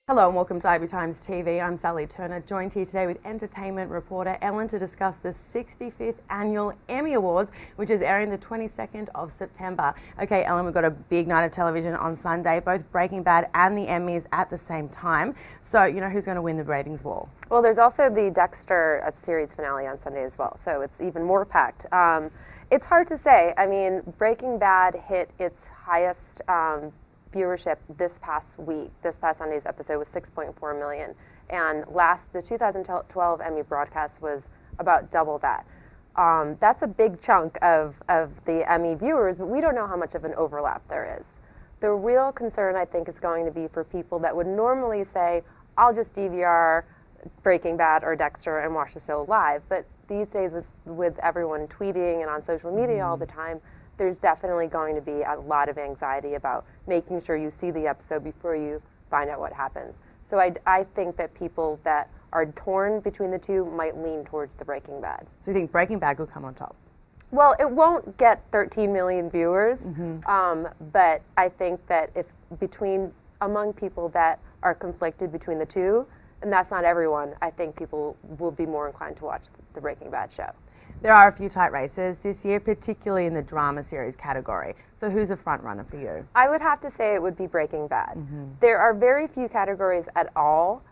Hello and welcome to IB Times TV. I'm Sally Turner, joined here today with entertainment reporter Ellen to discuss the 65th Annual Emmy Awards, which is airing the 22nd of September. Okay, Ellen, we've got a big night of television on Sunday, both Breaking Bad and the Emmys at the same time. So, you know who's going to win the ratings war? Well, there's also the Dexter series finale on Sunday as well, so it's even more packed. It's hard to say. I mean, Breaking Bad hit its highest viewership this past Sunday's episode was 6.4 million, and the 2012 Emmy broadcast was about double that. That's a big chunk of the Emmy viewers, but we don't know how much of an overlap there is. The real concern, I think, is going to be for people that would normally say, I'll just DVR Breaking Bad or Dexter and watch the show live, but these days with everyone tweeting and on social media all the time, there's definitely going to be a lot of anxiety about making sure you see the episode before you find out what happens. So I think that people that are torn between the two might lean towards the Breaking Bad. So you think Breaking Bad will come on top? Well, it won't get 13 million viewers, but I think that among people that are conflicted between the two, and that's not everyone, I think people will be more inclined to watch the Breaking Bad show. There are a few tight races this year, particularly in the drama series category. So who's a front runner for you? I would have to say it would be Breaking Bad. There are very few categories at all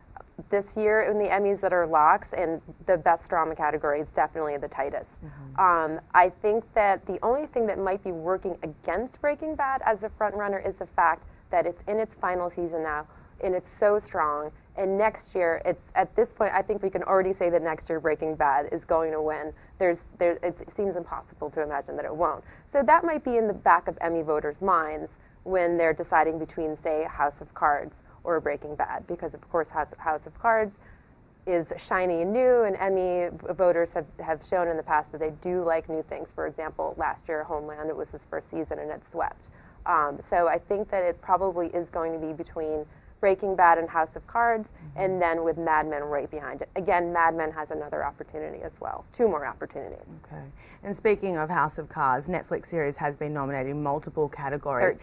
this year in the Emmys that are locks, and the best drama category is definitely the tightest. I think that the only thing that might be working against Breaking Bad as a front runner is the fact that it's in its final season now, and it's so strong. And next year, at this point, I think we can already say that next year Breaking Bad is going to win. It seems impossible to imagine that it won't. So that might be in the back of Emmy voters' minds when they're deciding between, say, House of Cards or Breaking Bad, because of course House of Cards is shiny and new, and Emmy voters have shown in the past that they do like new things. For example, last year Homeland, it was his first season and it swept. So I think that it probably is going to be between Breaking Bad and House of Cards, and then with Mad Men right behind it. Again, Mad Men has another opportunity as well, 2 more opportunities. Okay. And speaking of House of Cards, Netflix series has been nominated in multiple categories.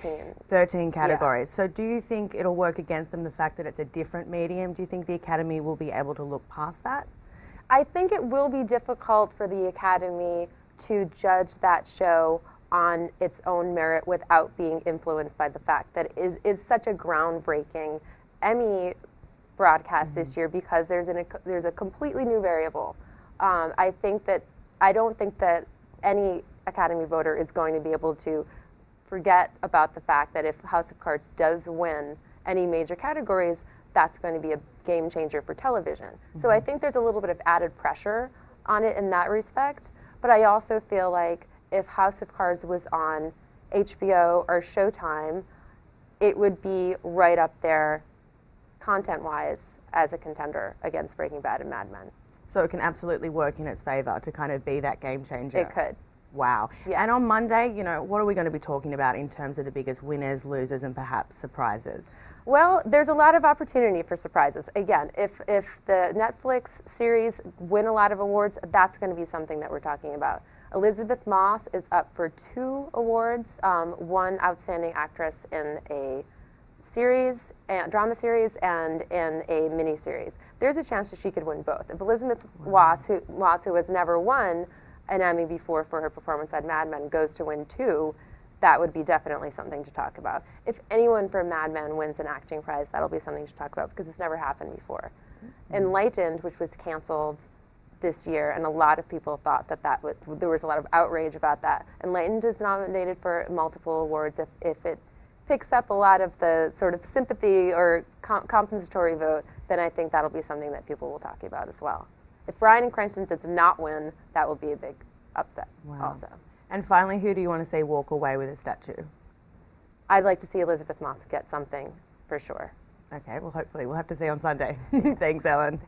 13 categories. Yeah. So do you think it'll work against them, the fact that it's a different medium? Do you think the Academy will be able to look past that? I think it will be difficult for the Academy to judge that show on its own merit without being influenced by the fact that it is such a groundbreaking Emmy broadcast this year, because there's a completely new variable. I don't think that any Academy voter is going to be able to forget about the fact that if House of Cards does win any major categories, that's going to be a game changer for television. So I think there's a little bit of added pressure on it in that respect, but I also feel like if House of Cards was on HBO or Showtime, it would be right up there content-wise as a contender against Breaking Bad and Mad Men. So it can absolutely work in its favor to kind of be that game changer. It could. Wow. Yeah. And on Monday, you know, what are we going to be talking about in terms of the biggest winners, losers, and perhaps surprises? Well, there's a lot of opportunity for surprises. Again, if the Netflix series win a lot of awards, that's going to be something that we're talking about. Elizabeth Moss is up for 2 awards, 1 Outstanding Actress in a drama series, and in a miniseries. There's a chance that she could win both. If Elizabeth Moss, who has never won an Emmy before for her performance on Mad Men, goes to win 2, that would be definitely something to talk about. If anyone from Mad Men wins an acting prize, that'll be something to talk about, because it's never happened before. Enlightened, which was canceled this year, and a lot of people thought there was a lot of outrage about that. Enlightened is nominated for multiple awards. If it picks up a lot of the sort of sympathy or compensatory vote, then I think that'll be something that people will talk about as well. If Bryan Cranston does not win, that will be a big upset also. And finally, who do you want to see walk away with a statue? I'd like to see Elizabeth Moss get something, for sure. Okay, well, hopefully we'll have to see on Sunday. Thanks, Ellen.